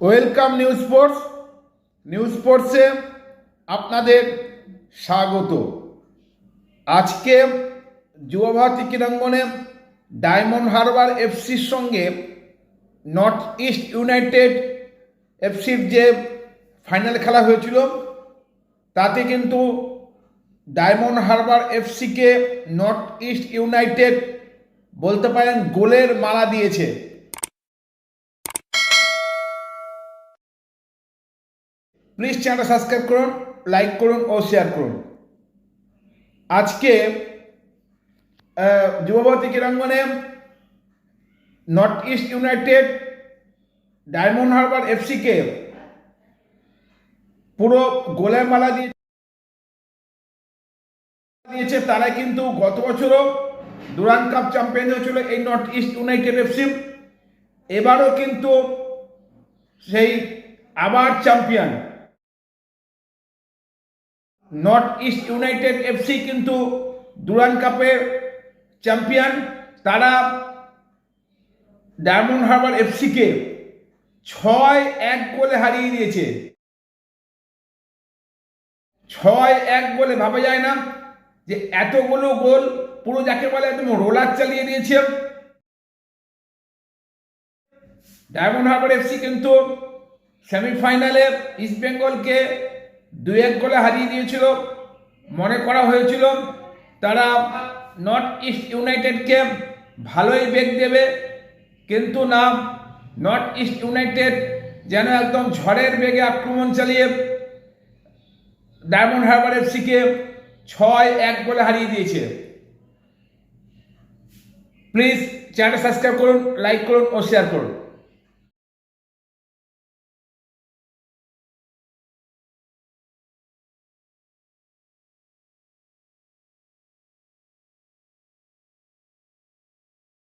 Welcome news স্পোর্টসে আপনাদের স্বাগত। আজকে যুবভারতী ক্রীড়াঙ্গনে ডায়মন্ড হারবার এফসির সঙ্গে নর্থ ইস্ট ইউনাইটেড এফসির যে ফাইনাল খেলা হয়েছিল তাতে কিন্তু ডায়মন্ড হারবার এফসিকে নর্থ ইস্ট ইউনাইটেড বলতে পারেন গোলের মালা দিয়েছে। প্লিজ চ্যানেলটা সাবস্ক্রাইব করুন, লাইক করুন ও শেয়ার করুন। আজকে যুবভারতী ক্রীড়াঙ্গনে North East United Diamond Harbour এফসিকে পুরো গোলের মালা দিয়েছে। তারা কিন্তু গত বছরও ডুরান্ড কাপ চ্যাম্পিয়ন হয়েছিল এই নর্থ ইস্ট ইউনাইটেড এফসি। এবারও কিন্তু সেই আবার champion north East United FC কিন্তু ডুরান্ড কাপের চ্যাম্পিয়ন। তারা ডায়মন্ড হারবার এফসিকে 6-1 গোলে হারিয়ে দিয়েছে। 6-1 গোলে ভাবা যায় না যে এতগুলো গোল, পুরো যাকে বলে একদম রোলার চালিয়ে দিয়েছে। ডায়মন্ড হারবার এফসি কিন্তু সেমিফাইনালে ইস্ট বেঙ্গলকে 2-1 গোলে হারিয়ে দিয়েছিল। মনে করা হয়েছিল তারা নর্থ ইস্ট ইউনাইটেডকে ভালোই বেগ দেবে, কিন্তু না, নর্থ ইস্ট ইউনাইটেড যেন একদম ঝড়ের বেগে আক্রমণ চালিয়ে ডায়মন্ড হারবার এফসিকে 6-1 গোলে হারিয়ে দিয়েছে। প্লিজ চ্যানেল সাবস্ক্রাইব করুন, লাইক করুন ও শেয়ার করুন।